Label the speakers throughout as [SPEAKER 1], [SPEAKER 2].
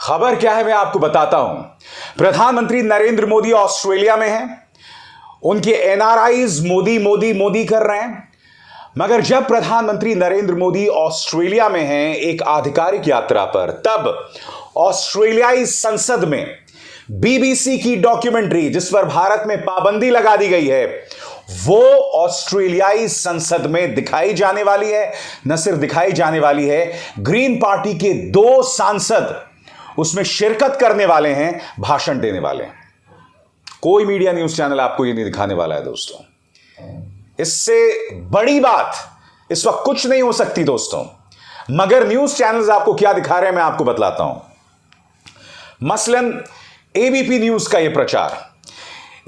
[SPEAKER 1] खबर क्या है मैं आपको बताता हूं। प्रधानमंत्री नरेंद्र मोदी ऑस्ट्रेलिया में हैं। उनके एनआरआईज मोदी मोदी मोदी कर रहे हैं। मगर जब प्रधानमंत्री नरेंद्र मोदी ऑस्ट्रेलिया में हैं एक आधिकारिक यात्रा पर, तब ऑस्ट्रेलियाई संसद में बीबीसी की डॉक्यूमेंट्री जिस पर भारत में पाबंदी लगा दी गई है, वो ऑस्ट्रेलियाई संसद में दिखाई जाने वाली है। न सिर्फ दिखाई जाने वाली है, ग्रीन पार्टी के 2 सांसद उसमें शिरकत करने वाले हैं, भाषण देने वाले हैं। कोई मीडिया न्यूज चैनल आपको ये नहीं दिखाने वाला है दोस्तों। इससे बड़ी बात इस वक्त कुछ नहीं हो सकती दोस्तों। मगर न्यूज चैनल्स आपको क्या दिखा रहे हैं मैं आपको बतलाता हूं। मसलन एबीपी न्यूज का यह प्रचार,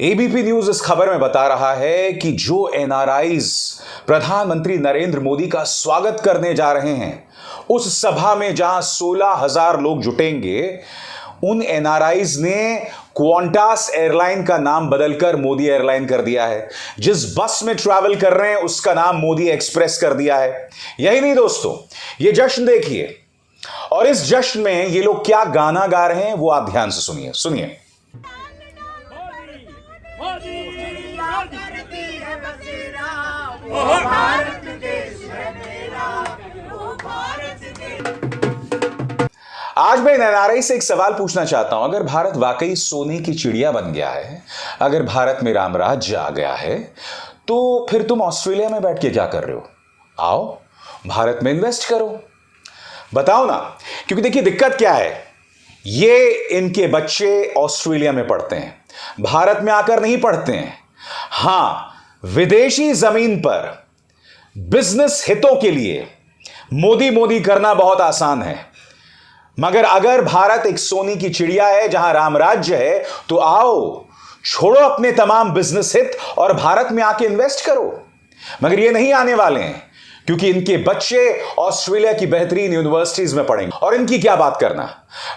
[SPEAKER 1] एबीपी न्यूज इस खबर में बता रहा है कि जो एनआरआईज प्रधानमंत्री नरेंद्र मोदी का स्वागत करने जा रहे हैं, उस सभा में जहां 16,000 लोग जुटेंगे, उन एनआरआईज ने क्वांटास एयरलाइन का नाम बदलकर मोदी एयरलाइन कर दिया है। जिस बस में ट्रैवल कर रहे हैं उसका नाम मोदी एक्सप्रेस कर दिया है। यही नहीं दोस्तों, ये जश्न देखिए, और इस जश्न में ये लोग क्या गाना गा रहे हैं वो आप ध्यान से सुनिए। सुनिए। आज मैं एनआरआई से एक सवाल पूछना चाहता हूं। अगर भारत वाकई सोने की चिड़िया बन गया है, अगर भारत में राम राज्य आ गया है, तो फिर तुम ऑस्ट्रेलिया में बैठ के क्या कर रहे हो? आओ भारत में इन्वेस्ट करो, बताओ ना। क्योंकि देखिए दिक्कत क्या है, ये इनके बच्चे ऑस्ट्रेलिया में पढ़ते हैं, भारत में आकर नहीं पढ़ते हैं। हां, विदेशी जमीन पर बिजनेस हितों के लिए मोदी मोदी करना बहुत आसान है। मगर अगर भारत एक सोने की चिड़िया है जहां राम राज्य है, तो आओ छोड़ो अपने तमाम बिजनेस हित और भारत में आके इन्वेस्ट करो। मगर ये नहीं आने वाले हैं, क्योंकि इनके बच्चे ऑस्ट्रेलिया की बेहतरीन यूनिवर्सिटीज में पढ़ेंगे। और इनकी क्या बात करना,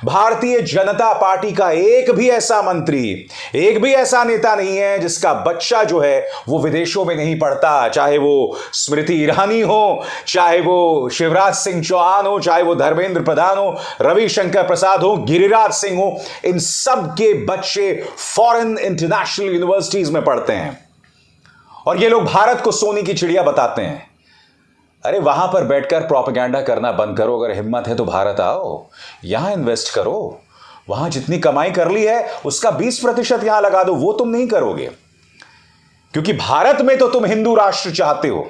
[SPEAKER 1] भारतीय जनता पार्टी का एक भी ऐसा मंत्री, एक भी ऐसा नेता नहीं है जिसका बच्चा जो है वो विदेशों में नहीं पढ़ता। चाहे वो स्मृति ईरानी हो, चाहे वो शिवराज सिंह चौहान हो, चाहे वो धर्मेंद्र प्रधान हो, रविशंकर प्रसाद हो, गिरिराज सिंह हो, इन सब के बच्चे फॉरेन इंटरनेशनल यूनिवर्सिटीज में पढ़ते हैं। और ये लोग भारत को सोने की चिड़िया बताते हैं। अरे वहां पर बैठकर प्रोपेगेंडा करना बंद करो। अगर हिम्मत है तो भारत आओ, यहां इन्वेस्ट करो। वहां जितनी कमाई कर ली है उसका 20% यहां लगा दो। वो तुम नहीं करोगे, क्योंकि भारत में तो तुम हिंदू राष्ट्र चाहते हो।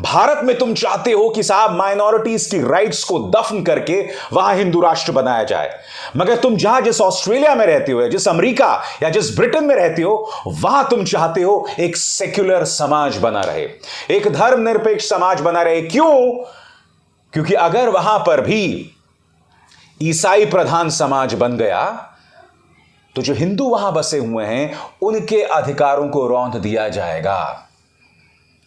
[SPEAKER 1] भारत में तुम चाहते हो कि साहब माइनॉरिटीज की राइट्स को दफन करके वहां हिंदू राष्ट्र बनाया जाए। मगर तुम जहां जिस ऑस्ट्रेलिया में रहते हो, या जिस अमेरिका या जिस ब्रिटेन में रहते हो, वहां तुम चाहते हो एक सेक्युलर समाज बना रहे, एक धर्मनिरपेक्ष समाज बना रहे। क्यों? क्योंकि अगर वहां पर भी ईसाई प्रधान समाज बन गया, तो जो हिंदू वहां बसे हुए हैं उनके अधिकारों को रौंद दिया जाएगा।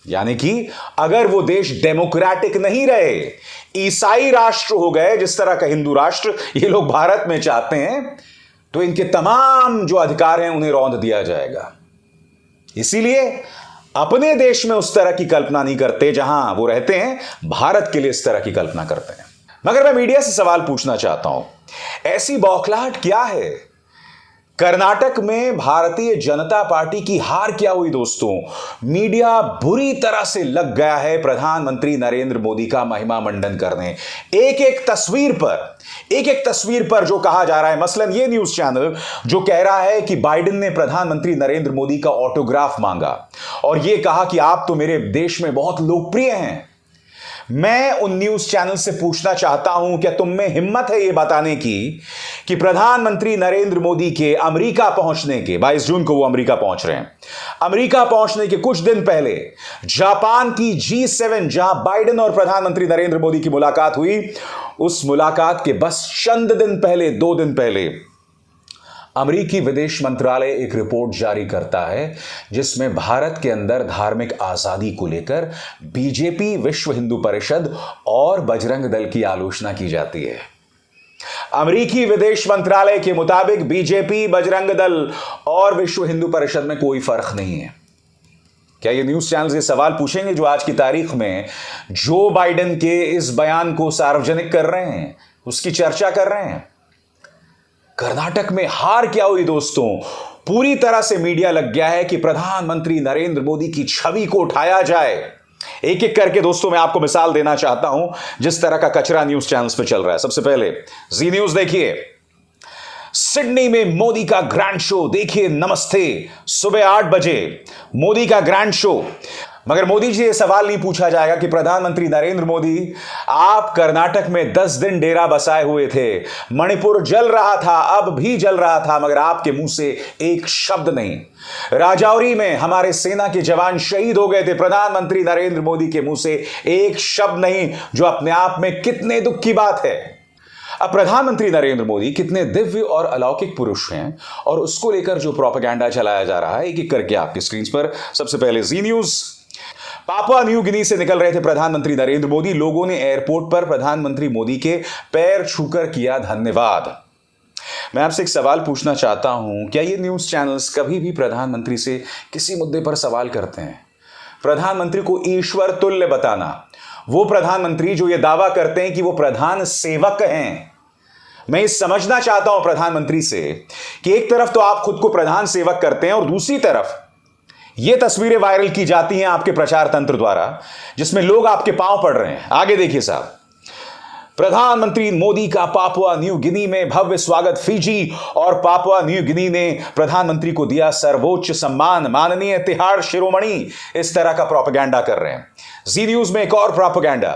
[SPEAKER 1] यानी कि अगर वो देश डेमोक्रेटिक नहीं रहे, ईसाई राष्ट्र हो गए जिस तरह का हिंदू राष्ट्र ये लोग भारत में चाहते हैं, तो इनके तमाम जो अधिकार हैं उन्हें रौंद दिया जाएगा। इसीलिए अपने देश में उस तरह की कल्पना नहीं करते जहां वो रहते हैं, भारत के लिए इस तरह की कल्पना करते हैं। मगर मैं मीडिया से सवाल पूछना चाहता हूं, ऐसी बौखलाहट क्या है? कर्नाटक में भारतीय जनता पार्टी की हार क्या हुई दोस्तों? मीडिया बुरी तरह से लग गया है प्रधानमंत्री नरेंद्र मोदी का महिमा मंडन करने। एक एक तस्वीर पर जो कहा जा रहा है, मसलन ये न्यूज चैनल जो कह रहा है कि बाइडेन ने प्रधानमंत्री नरेंद्र मोदी का ऑटोग्राफ मांगा और यह कहा कि आप तो मेरे देश में बहुत लोकप्रिय हैं। मैं उन न्यूज चैनल से पूछना चाहता हूं, क्या तुम में हिम्मत है यह बताने की कि प्रधानमंत्री नरेंद्र मोदी के अमेरिका पहुंचने के 22 जून को वो अमेरिका पहुंच रहे हैं, अमेरिका पहुंचने के कुछ दिन पहले जापान की G7 जहां बाइडेन और प्रधानमंत्री नरेंद्र मोदी की मुलाकात हुई, उस मुलाकात के बस चंद दिन पहले, 2 दिन पहले अमेरिकी विदेश मंत्रालय एक रिपोर्ट जारी करता है जिसमें भारत के अंदर धार्मिक आजादी को लेकर बीजेपी, विश्व हिंदू परिषद और बजरंग दल की आलोचना की जाती है। अमेरिकी विदेश मंत्रालय के मुताबिक बीजेपी, बजरंग दल और विश्व हिंदू परिषद में कोई फर्क नहीं है। क्या ये न्यूज चैनल ये सवाल पूछेंगे जो आज की तारीख में जो बाइडेन के इस बयान को सार्वजनिक कर रहे हैं, उसकी चर्चा कर रहे हैं? कर्नाटक में हार क्या हुई दोस्तों? पूरी तरह से मीडिया लग गया है कि प्रधानमंत्री नरेंद्र मोदी की छवि को उठाया जाए। एक एक करके दोस्तों मैं आपको मिसाल देना चाहता हूं जिस तरह का कचरा न्यूज चैनल्स पे चल रहा है। सबसे पहले जी न्यूज देखिए, सिडनी में मोदी का ग्रैंड शो। देखिए, नमस्ते, सुबह 8 बजे मोदी का ग्रैंड शो। मगर मोदी जी ये सवाल नहीं पूछा जाएगा कि प्रधानमंत्री नरेंद्र मोदी, आप कर्नाटक में 10 दिन डेरा बसाए हुए थे, मणिपुर जल रहा था, अब भी जल रहा था, मगर आपके मुंह से एक शब्द नहीं। राजौरी में हमारे सेना के जवान शहीद हो गए थे, प्रधानमंत्री नरेंद्र मोदी के मुंह से एक शब्द नहीं, जो अपने आप में कितने दुख की बात है। अब प्रधानमंत्री नरेंद्र मोदी कितने दिव्य और अलौकिक पुरुष हैं, और उसको लेकर जो प्रोपेगेंडा चलाया जा रहा है, एक एक करके आपकी स्क्रीन पर। सबसे पहले जी न्यूज, पापुआ न्यू गिनी से निकल रहे थे प्रधानमंत्री नरेंद्र मोदी। लोगों ने एयरपोर्ट पर प्रधानमंत्री मोदी के पैर छूकर किया धन्यवाद। मैं आपसे एक सवाल पूछना चाहता हूं, क्या ये न्यूज चैनल्स कभी भी प्रधानमंत्री से किसी मुद्दे पर सवाल करते हैं? प्रधानमंत्री को ईश्वर तुल्य बताना, वो प्रधानमंत्री जो ये दावा करते हैं कि वो प्रधान सेवक हैं। मैं ये समझना चाहता हूं प्रधानमंत्री से कि एक तरफ तो आप खुद को प्रधान सेवक करते हैं, और दूसरी तरफ ये तस्वीरें वायरल की जाती हैं आपके प्रचार तंत्र द्वारा, जिसमें लोग आपके पांव पड़ रहे हैं। आगे देखिए साहब, प्रधानमंत्री मोदी का पापुआ न्यू गिनी में भव्य स्वागत। फिजी और पापुआ न्यू गिनी ने प्रधानमंत्री को दिया सर्वोच्च सम्मान, माननीय तिहाड़ शिरोमणि। इस तरह का प्रोपेगेंडा कर रहे हैं। जी न्यूज में एक और प्रोपेगेंडा,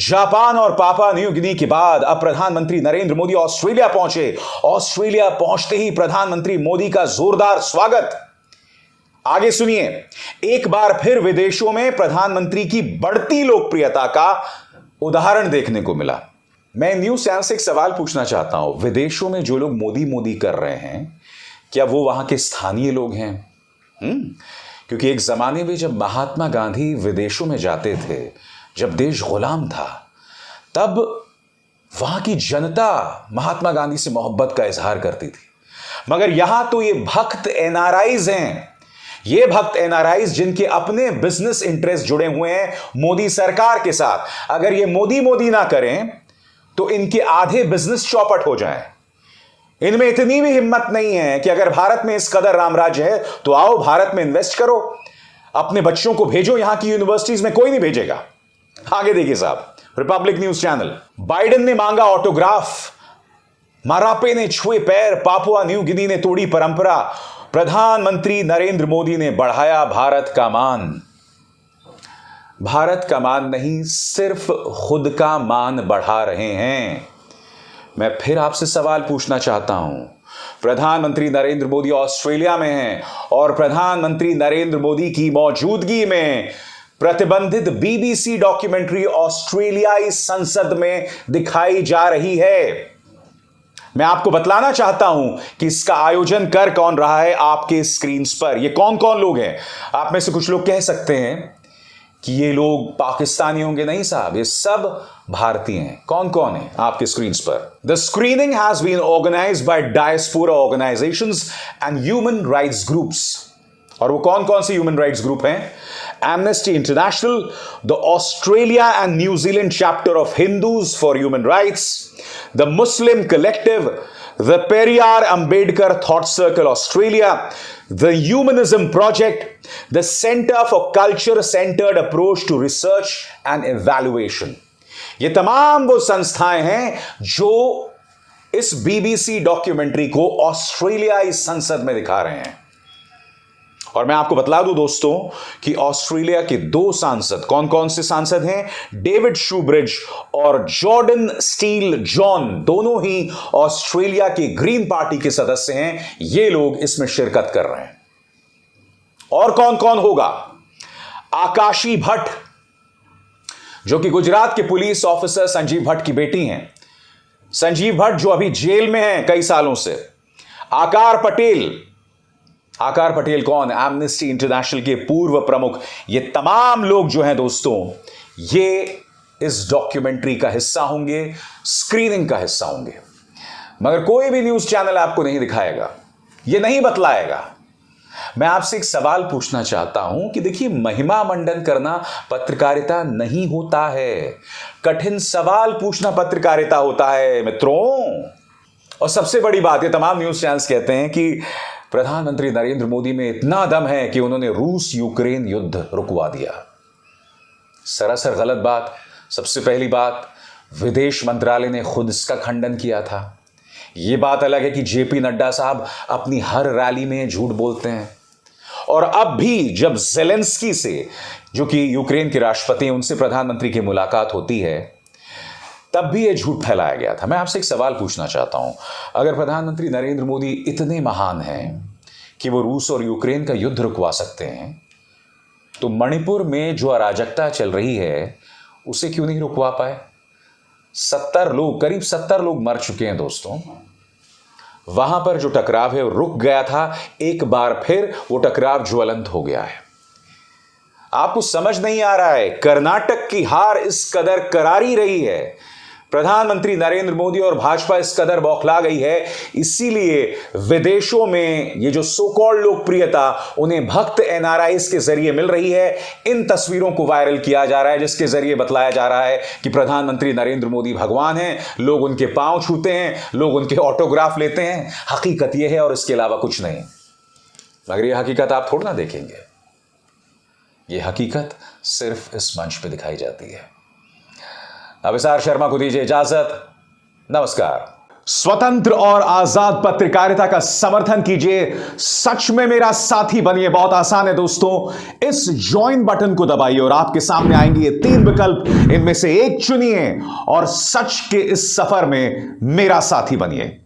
[SPEAKER 1] जापान और पापुआ न्यू गिनी के बाद अब प्रधानमंत्री नरेंद्र मोदी ऑस्ट्रेलिया पहुंचे। ऑस्ट्रेलिया पहुंचते ही प्रधानमंत्री मोदी का जोरदार स्वागत। आगे सुनिए, एक बार फिर विदेशों में प्रधानमंत्री की बढ़ती लोकप्रियता का उदाहरण देखने को मिला। मैं न्यूज चैनल से एक सवाल पूछना चाहता हूं, विदेशों में जो लोग मोदी मोदी कर रहे हैं, क्या वो वहां के स्थानीय लोग हैं? क्योंकि एक जमाने में जब महात्मा गांधी विदेशों में जाते थे, जब देश गुलाम था, तब वहां की जनता महात्मा गांधी से मोहब्बत का इजहार करती थी। मगर यहां तो ये भक्त एनआरआईज हैं, ये भक्त एनआरआईज जिनके अपने बिजनेस इंटरेस्ट जुड़े हुए हैं मोदी सरकार के साथ। अगर ये मोदी मोदी ना करें तो इनके आधे बिजनेस चौपट हो जाएं। इनमें इतनी भी हिम्मत नहीं है कि अगर भारत में इस कदर रामराज्य है तो आओ भारत में इन्वेस्ट करो, अपने बच्चों को भेजो, यहां की यूनिवर्सिटीज में कोई नहीं भेजेगा। आगे देखिए साहब, रिपब्लिक न्यूज चैनल, बाइडेन ने मांगा ऑटोग्राफ, मारापे ने छुए पैर, पापुआ न्यू गिनी ने तोड़ी परंपरा, प्रधानमंत्री नरेंद्र मोदी ने बढ़ाया भारत का मान। भारत का मान नहीं, सिर्फ खुद का मान बढ़ा रहे हैं। मैं फिर आपसे सवाल पूछना चाहता हूं, प्रधानमंत्री नरेंद्र मोदी ऑस्ट्रेलिया में हैं, और प्रधानमंत्री नरेंद्र मोदी की मौजूदगी में प्रतिबंधित बीबीसी डॉक्यूमेंट्री ऑस्ट्रेलियाई संसद में दिखाई जा रही है। मैं आपको बतलाना चाहता हूं कि इसका आयोजन कर कौन रहा है आपके स्क्रीन पर। ये कौन कौन लोग हैं? आप में से कुछ लोग कह सकते हैं कि ये लोग पाकिस्तानी होंगे। नहीं साहब, ये सब भारतीय हैं। कौन कौन है आपके स्क्रीन पर? The screening has been organised by diaspora organisations and human rights groups. और वो कौन कौन से ह्यूमन राइट्स ग्रुप हैं? Amnesty International, the Australia and New Zealand chapter of Hindus for Human Rights, the Muslim Collective, the Periyar Ambedkar Thought Circle Australia, the Humanism Project, the Center for Culture-Centered Approach to Research and Evaluation. ये तमाम वो संस्थाएं हैं जो इस BBC documentary को ऑस्ट्रेलियाई संसद में दिखा रहे हैं। और मैं आपको बतला दूं दोस्तों कि ऑस्ट्रेलिया के 2 सांसद, कौन कौन से सांसद हैं? डेविड शूब्रिज और जॉर्डन स्टील जॉन, दोनों ही ऑस्ट्रेलिया के ग्रीन पार्टी के सदस्य हैं। ये लोग इसमें शिरकत कर रहे हैं। और कौन कौन होगा? आकाशी भट्ट, जो कि गुजरात के पुलिस ऑफिसर संजीव भट्ट की बेटी हैं। संजीव भट्ट जो अभी जेल में हैं कई सालों से। आकार पटेल कौन? एमनेस्टी इंटरनेशनल के पूर्व प्रमुख। ये तमाम लोग जो हैं दोस्तों, ये इस डॉक्यूमेंट्री का हिस्सा होंगे, स्क्रीनिंग का हिस्सा होंगे। मगर कोई भी न्यूज चैनल आपको नहीं दिखाएगा, ये नहीं बतलाएगा। मैं आपसे एक सवाल पूछना चाहता हूं कि देखिए, महिमा मंडन करना पत्रकारिता नहीं होता है, कठिन सवाल पूछना पत्रकारिता होता है मित्रों। और सबसे बड़ी बात, ये तमाम न्यूज चैनल्स कहते हैं कि प्रधानमंत्री नरेंद्र मोदी में इतना दम है कि उन्होंने रूस यूक्रेन युद्ध रुकवा दिया। सरासर गलत बात। सबसे पहली बात, विदेश मंत्रालय ने खुद इसका खंडन किया था। यह बात अलग है कि जेपी नड्डा साहब अपनी हर रैली में झूठ बोलते हैं, और अब भी जब जेलेंस्की से, जो कि यूक्रेन के राष्ट्रपति हैं, उनसे प्रधानमंत्री की मुलाकात होती है, तब भी यह झूठ फैलाया गया था। मैं आपसे एक सवाल पूछना चाहता हूं, अगर प्रधानमंत्री नरेंद्र मोदी इतने महान हैं कि वो रूस और यूक्रेन का युद्ध रुकवा सकते हैं, तो मणिपुर में जो अराजकता चल रही है उसे क्यों नहीं रुकवा पाए? 70 लोग, करीब 70 लोग मर चुके हैं दोस्तों। वहां पर जो टकराव है वो रुक गया था, एक बार फिर वो टकराव ज्वलंत हो गया है। आपको समझ नहीं आ रहा है, कर्नाटक की हार इस कदर करारी रही है, प्रधानमंत्री नरेंद्र मोदी और भाजपा इस कदर बौखला गई है, इसीलिए विदेशों में ये जो सो कॉल्ड लोकप्रियता उन्हें भक्त एनआरआईज के जरिए मिल रही है। इन तस्वीरों को वायरल किया जा रहा है जिसके जरिए बतलाया जा रहा है कि प्रधानमंत्री नरेंद्र मोदी भगवान हैं, लोग उनके पांव छूते हैं, लोग उनके ऑटोग्राफ लेते हैं। हकीकत यह है और इसके अलावा कुछ नहीं। मगर यह हकीकत आप थोड़ा ना देखेंगे, यह हकीकत सिर्फ इस मंच पे दिखाई जाती है। अभिसार शर्मा को दीजिए इजाजत। नमस्कार। स्वतंत्र और आजाद पत्रकारिता का समर्थन कीजिए, सच में मेरा साथी बनिए। बहुत आसान है दोस्तों, इस ज्वाइन बटन को दबाइए और आपके सामने आएंगे ये 3 विकल्प, इनमें से एक चुनिए और सच के इस सफर में मेरा साथी बनिए।